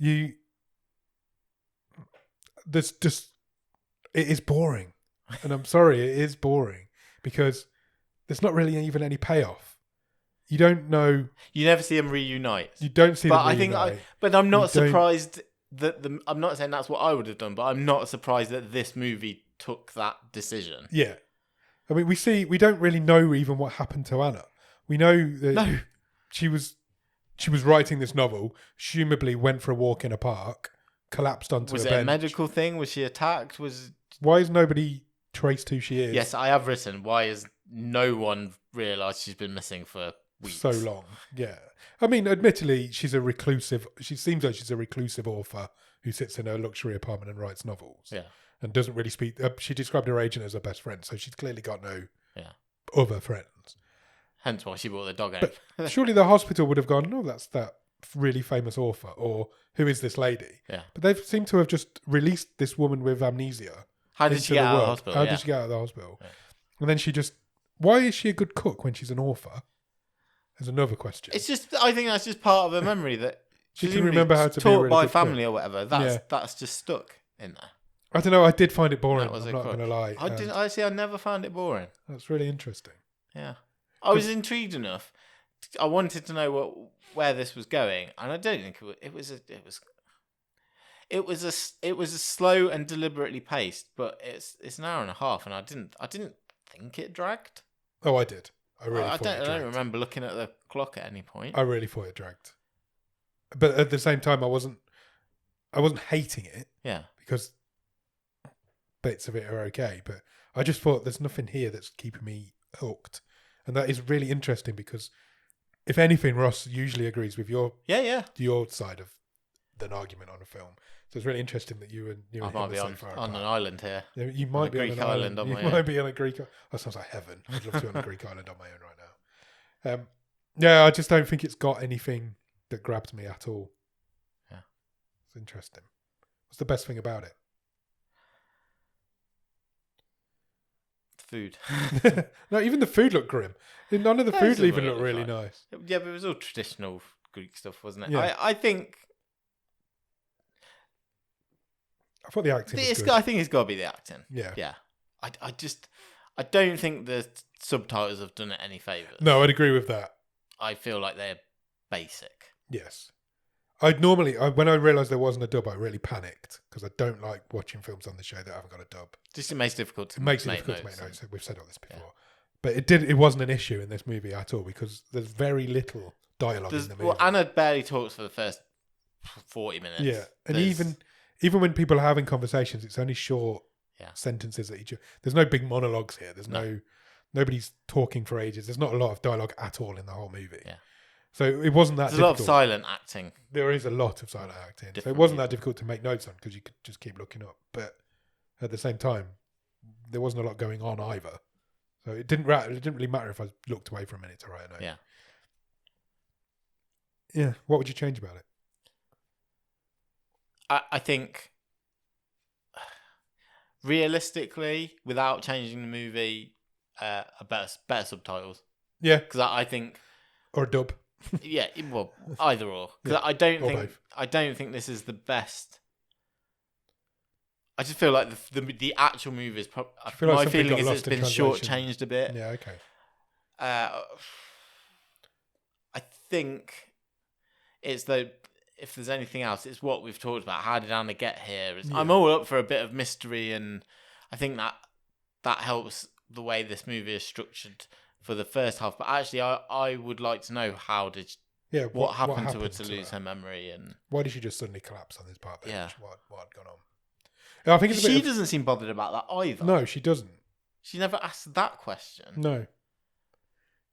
It is boring. And I'm sorry, it is boring because there's not really even any payoff. You don't know. You never see them reunite. You don't see them reunite. But I'm not surprised that I'm not saying that's what I would have done, but I'm not surprised that this movie took that decision. Yeah. I mean, we don't really know even what happened to Anna. We know that she was writing this novel, presumably went for a walk in a park, collapsed onto a bench. Was it a medical thing? Was she attacked? Why has nobody traced who she is? Yes, I have written. Why has no one realised she's been missing for weeks? So long. Yeah. I mean, admittedly, she seems like she's a reclusive author who sits in her luxury apartment and writes novels. Yeah. And doesn't really speak. She described her agent as her best friend, so she's clearly got no other friends. Hence why she brought the dog out. But surely the hospital would have gone, no, that's that really famous author, or who is this lady? Yeah. But they seem to have just released this woman with amnesia. How did she get out of the hospital? How did she get out of the hospital? Yeah. And then why is she a good cook when she's an author? There's another question. It's just, I think that's just part of her memory that she can remember how to be a really taught by good family cook. or whatever. That's just stuck in there. I don't know. I did find it boring. I'm not going to lie. I never found it boring. That's really interesting. Yeah, I was intrigued enough. I wanted to know where this was going, and I don't think it was a slow and deliberately paced, but it's an hour and a half, and I didn't think it dragged. Oh, I did. I don't remember looking at the clock at any point. I really thought it dragged, but at the same time, I wasn't hating it. Yeah, because bits of it are okay, but I just thought there's nothing here that's keeping me hooked, and that is really interesting because if anything, Ross usually agrees with your side of an argument on a film. So it's really interesting that you and I might be on an island here. You might be on a Greek island on my own. You might be on a Greek. That sounds like heaven. I'd love to be on a Greek island on my own right now. I just don't think it's got anything that grabbed me at all. Yeah, it's interesting. What's the best thing about it? Food. No, even the food looked grim. None of the food even looked really nice. Yeah, but it was all traditional Greek stuff, wasn't it? Yeah. I think. I thought the acting was good. I think it's got to be the acting. Yeah. Yeah. I don't think the subtitles have done it any favours. No, I'd agree with that. I feel like they're basic. Yes. When I realised there wasn't a dub, I really panicked because I don't like watching films on the show that haven't got a dub. Just it makes it difficult to It makes it make difficult to notes. make notes. We've said all this before. But it wasn't an issue in this movie at all because there's very little dialogue in the movie. Well, Anna barely talks for the first 40 minutes. Yeah, and even when people are having conversations, it's only short Yeah. sentences at each other. There's no big monologues here. There's nobody's talking for ages. There's not a lot of dialogue at all in the whole movie. Yeah. So it wasn't that There's difficult. a lot of silent acting. There is a lot of silent acting. So it Different wasn't that people. difficult to make notes on because you could just keep looking up. But at the same time, there wasn't a lot going on either. So it didn't really matter if I looked away for a minute to write a note. Yeah. Yeah. What would you change about it? I think, realistically, without changing the movie, better subtitles. Yeah. Because I think, or a dub. yeah, well, either or. Because Yeah, I don't think this is the best. I just feel like the actual movie is probably. feel like My something feeling got is it's lost in been translation? shortchanged a bit. Yeah. Okay. I think it's if there's anything else, it's what we've talked about. How did Anna get here? I'm all up for a bit of mystery, and I think that helps the way this movie is structured for the first half. But actually, I would like to know what happened to her to lose her memory, and why did she just suddenly collapse on this part? Then? Yeah. What had gone on? I think she doesn't seem bothered about that either. No, she doesn't. She never asked that question.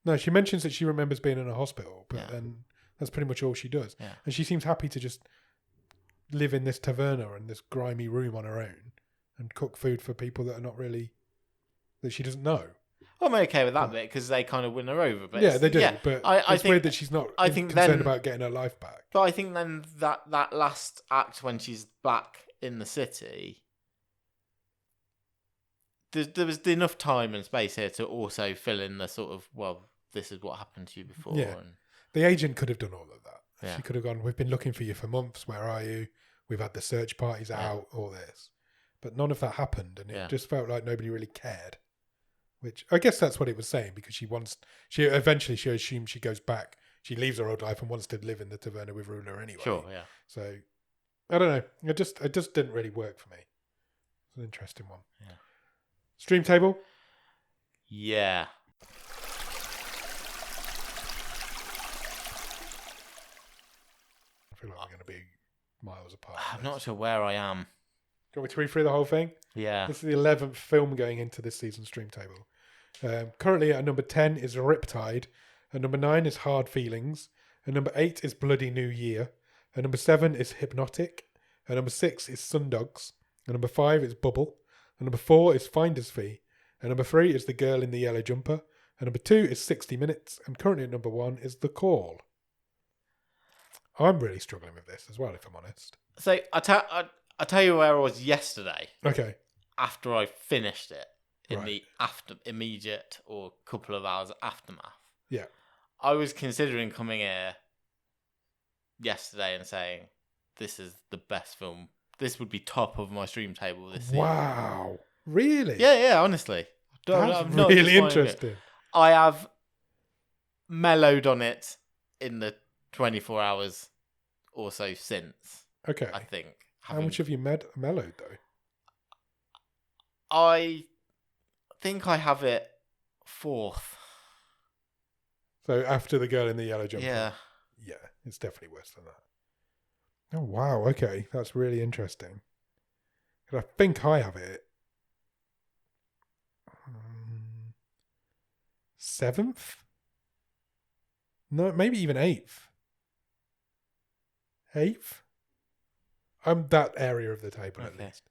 No, she mentions that she remembers being in a hospital, but Yeah. then that's pretty much all she does. Yeah. And she seems happy to just live in this taverna in this grimy room on her own and cook food for people that are not really that she doesn't know. I'm okay with that bit because they kind of win her over. But Yeah, they do. Yeah, but I it's think, weird that she's not concerned about getting her life back. But I think then that last act when she's back in the city, there was enough time and space here to also fill in the sort of, well, this is what happened to you before. Yeah. And The agent could have done all of that. Yeah. She could have gone, we've been looking for you for months. Where are you? We've had the search parties out, all this. But none of that happened. And it just felt like nobody really cared. Which I guess that's what it was saying because she eventually assumes she goes back. She leaves her old life and wants to live in the taverna with Ruler anyway. Sure, yeah. So, I don't know. It just didn't really work for me. It's an interesting one. Yeah. Stream table? Yeah. I feel like we're going to be miles apart. I'm not sure where I am. Do you want me to read through the whole thing? Yeah. This is the 11th film going into this season's stream table. Currently at number 10 is Riptide. At number 9 is Hard Feelings. At number 8 is Bloody New Year. At number 7 is Hypnotic. At number 6 is Sundogs. At number 5 is Bubble. At number 4 is Finder's Fee. At number 3 is The Girl in the Yellow Jumper. At number 2 is 60 Minutes. And currently at number 1 is The Call. I'm really struggling with this as well, if I'm honest. So I tell you where I was yesterday. Okay. After I finished it in Right. the immediate or couple of hours aftermath. Yeah. I was considering coming here yesterday and saying, this is the best film. This would be top of my stream table this season. Wow. Really? Yeah, honestly. That's I'm not really disappointed. interesting. I have mellowed on it in the 24 hours or so since, Okay. I think. How much have you mellowed, though? I think I have it fourth. So after The Girl in the Yellow Jumper? Yeah. Yeah, it's definitely worse than that. Oh, wow. Okay. That's really interesting. And I think I have it 7th? No, maybe even 8th. 8th? I'm that area of the table at Okay. least.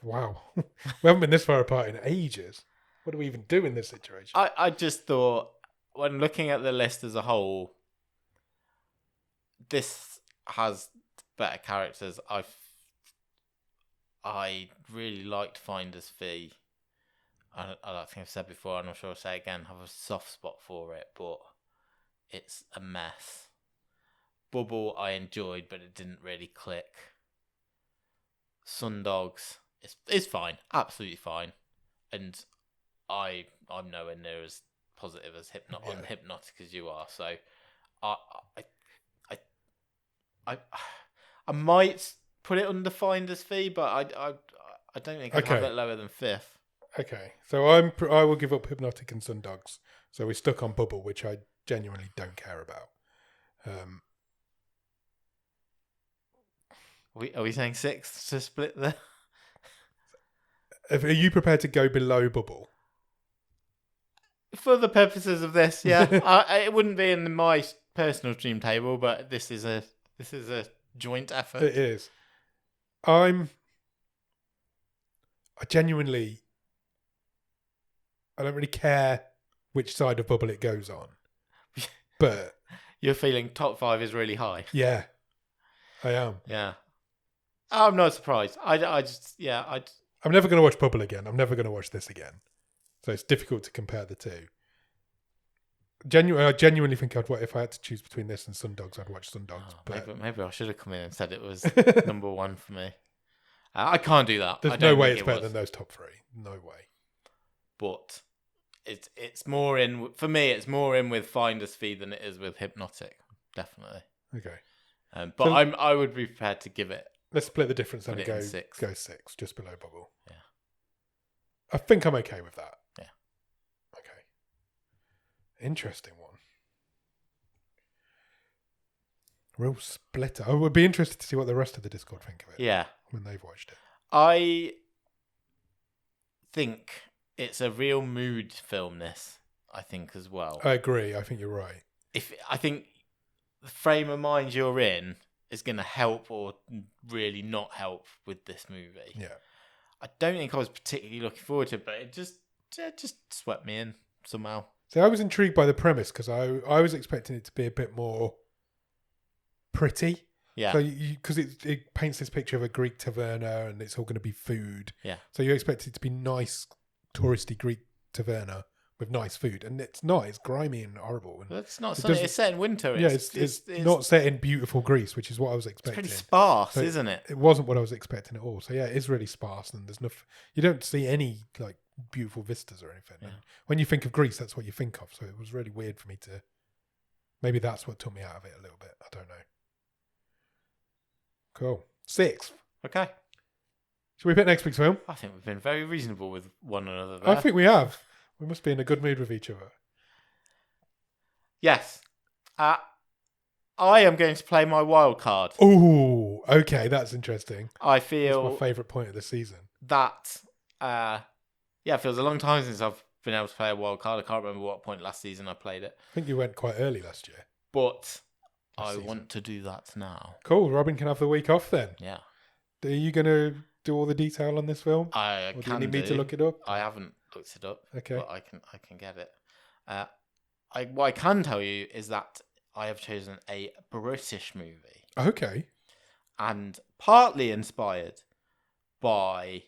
Wow. We haven't been this far apart in ages. What do we even do in this situation? I just thought, when looking at the list as a whole, this has better characters. I really liked Finder's Fee. I think I've said before, I'm not sure I'll say again, have a soft spot for it, but it's a mess. Bubble I enjoyed, but it didn't really click. Sundogs, it's fine, absolutely fine, and I'm nowhere near as positive as on Hypnotic as you are. So I I I I might put it under finder's fee, but I don't think I'd have it lower than fifth. Okay, so I will give up Hypnotic and Sundogs. So we're stuck on Bubble, which I genuinely don't care about. Are we saying sixth to split there? Are you prepared to go below Bubble? For the purposes of this, yeah. It wouldn't be in my personal dream table, but this is a joint effort. It is. I genuinely, I don't really care which side of Bubble it goes on, but you're feeling top 5 is really high. Yeah, I am. Yeah, I'm not surprised. I'm never going to watch Bubble again. I'm never going to watch this again. So it's difficult to compare the two. I genuinely think if I had to choose between this and Sundogs, I'd watch Sundogs. Maybe I should have come in and said it was number 1 for me. I can't do that. There's no way it's better than those top 3. No way. But it's more in for me. It's more in with Finder's Fee than it is with Hypnotic. Definitely. Okay. But I would be prepared to give it. Let's split the difference and go 6. Go 6, just below Bubble. Yeah. I think I'm okay with that. Yeah. Okay. Interesting one. Real splitter. I would be interested to see what the rest of the Discord think of it. Yeah. When they've watched it. I think it's a real mood film, this, I think, as well. I agree. I think you're right. I think the frame of mind you're in is going to help or really not help with this movie. Yeah. I don't think I was particularly looking forward to it, but it just swept me in somehow. See, I was intrigued by the premise because I was expecting it to be a bit more pretty. Yeah. So because it paints this picture of a Greek taverna and it's all going to be food. Yeah. So you expect it to be nice, touristy Greek taverna with nice food, and it's not. It's grimy and horrible. And it's not sunny. It's set in winter. It's not set in beautiful Greece, which is what I was expecting. It's pretty sparse, isn't it? It wasn't what I was expecting at all. So yeah, it is really sparse, and there's nothing. You don't see any like beautiful vistas or anything. Yeah. And when you think of Greece, that's what you think of. So it was really weird for me to. Maybe that's what took me out of it a little bit. I don't know. Cool. 6th. Okay. Should we pick next week's film? I think we've been very reasonable with one another there. I think we have. We must be in a good mood with each other. Yes. I am going to play my wild card. Oh, okay. That's interesting. I feel... That's my favourite point of the season. That... it feels a long time since I've been able to play a wild card. I can't remember what point last season I played it. I think you went quite early last year. But I want to do that now. Cool. Robin can have the week off then. Yeah. Are you going to do all the detail on this film? I can. Do you need me to look it up? I haven't looked it up. Okay. But I can get it. What I can tell you is that I have chosen a British movie. Okay. And partly inspired by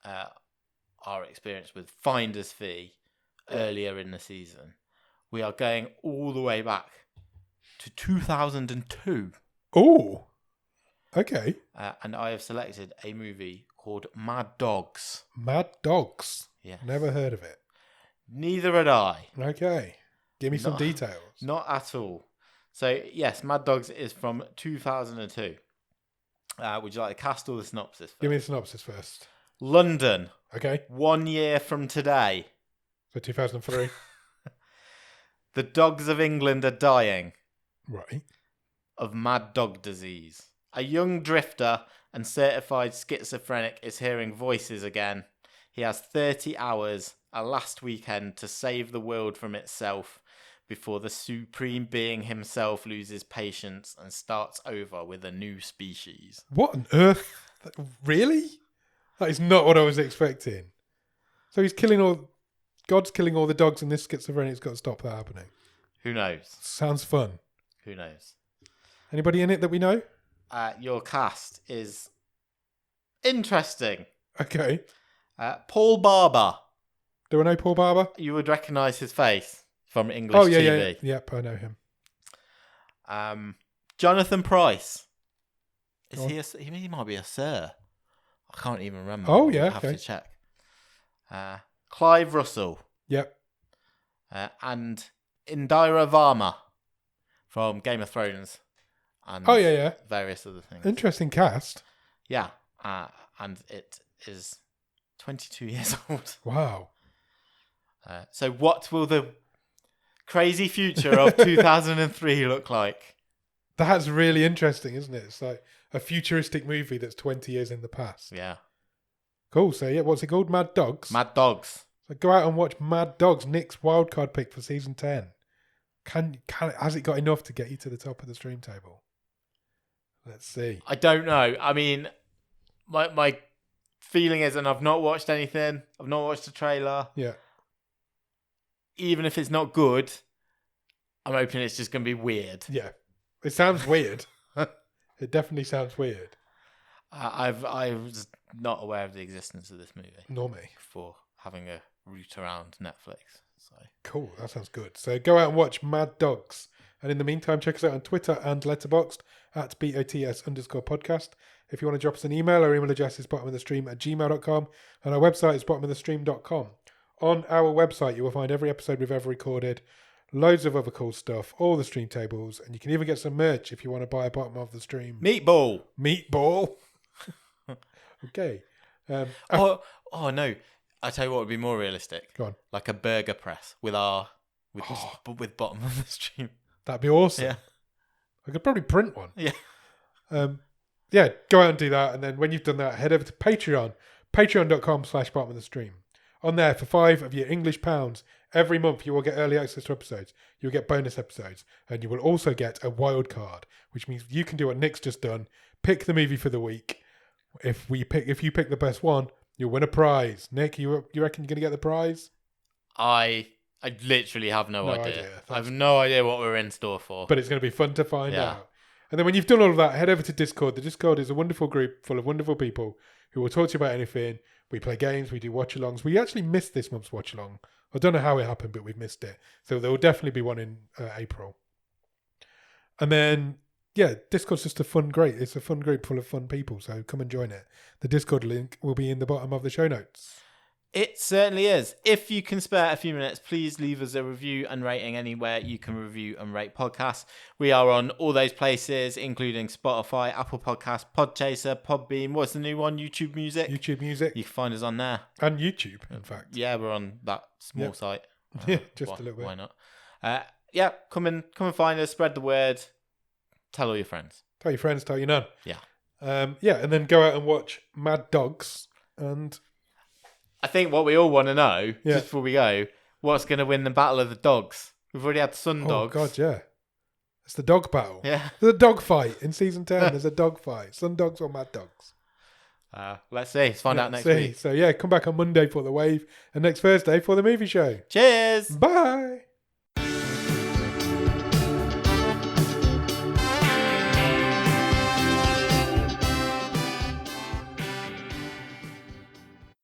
our experience with Finder's Fee earlier in the season. We are going all the way back to 2002. Oh, okay. And I have selected a movie called Mad Dogs. Mad Dogs? Yes. Never heard of it. Neither had I. Okay. Give me some details. Not at all. So, yes, Mad Dogs is from 2002. Would you like the cast or the synopsis first? Give me the synopsis first. London. Okay. 1 year from today. So 2003. The dogs of England are dying. Right. Of mad dog disease. A young drifter and certified schizophrenic is hearing voices again. He has 30 hours, a last weekend, to save the world from itself before the supreme being himself loses patience and starts over with a new species. What on earth? Really? That is not what I was expecting. So he's killing all... God's killing all the dogs and this schizophrenic's got to stop that happening. Who knows? Sounds fun. Who knows? Anybody in it that we know? Your cast is interesting. Okay. Paul Barber. Do I know Paul Barber? You would recognise his face from English TV. Yeah. Yep, I know him. Jonathan Pryce. He might be a sir. I can't even remember. Oh, yeah. I'll have to check. Clive Russell. Yep. And Indira Varma. from Game of Thrones and Oh, yeah. various other things. Interesting cast. Yeah, and it is 22 years old. Wow. So what will the crazy future of 2003 look like? That's really interesting, isn't it? It's like a futuristic movie that's 20 years in the past. Yeah. Cool. So, yeah, what's it called? Mad Dogs? Mad Dogs. So go out and watch Mad Dogs, Nick's wildcard pick for season 10. Has it got enough to get you to the top of the stream table? Let's see. I don't know. I mean, my feeling is, and I've not watched anything. I've not watched the trailer. Yeah. Even if it's not good, I'm hoping it's just going to be weird. Yeah. It sounds weird. It definitely sounds weird. I was not aware of the existence of this movie. Nor me. Before having a route around Netflix. So cool. That sounds good. So go out and watch Mad Dogs. And in the meantime, check us out on Twitter and Letterboxd at BOTS_podcast. If you want to drop us an email, our email address is bottomofthestream@gmail.com and our website is bottomofthestream.com. On our website, you will find every episode we've ever recorded, loads of other cool stuff, all the stream tables, and you can even get some merch if you want to buy a Bottom of the Stream Meatball. Okay. No, I tell you what would be more realistic. Go on. Like a burger press with with Bottom of the Stream. That'd be awesome. Yeah. I could probably print one. Yeah. Yeah, go out and do that, and then when you've done that, head over to Patreon, patreon.com/bottom of the stream. On there, for £5 of your English pounds, every month you will get early access to episodes. You'll get bonus episodes. And you will also get a wild card, which means you can do what Nick's just done. Pick the movie for the week. If you pick the best one, you'll win a prize. Nick, you reckon you're going to get the prize? I literally have no idea. idea. I have no idea what we're in store for. But it's going to be fun to find out. And then when you've done all of that, head over to Discord. The Discord is a wonderful group full of wonderful people who will talk to you about anything. We play games, we do watch-alongs. We actually missed this month's watch-along. I don't know how it happened, but we've missed it. So there will definitely be one in April. And then, yeah, Discord's just it's a fun group full of fun people, so come and join it. The Discord link will be in the bottom of the show notes. It certainly is. If you can spare a few minutes, please leave us a review and rating anywhere you can review and rate podcasts. We are on all those places, including Spotify, Apple Podcasts, Podchaser, Podbean. What's the new one? YouTube Music. YouTube Music. You can find us on there. And YouTube, in fact. Yeah, we're on that small site. Yeah, just a little bit. Why not? Come and find us. Spread the word. Tell all your friends. Tell your friends. Tell your none. Yeah. And then go out and watch Mad Dogs and... I think what we all want to know, just before we go, what's going to win the battle of the dogs? We've already had Sun Dogs. Oh, God, yeah. It's the dog battle. Yeah. There's a dog fight in season 10. There's a dog fight. Sun Dogs or Mad Dogs? Let's see. Let's find out next week. So, come back on Monday for The Wave and next Thursday for the movie show. Cheers. Bye.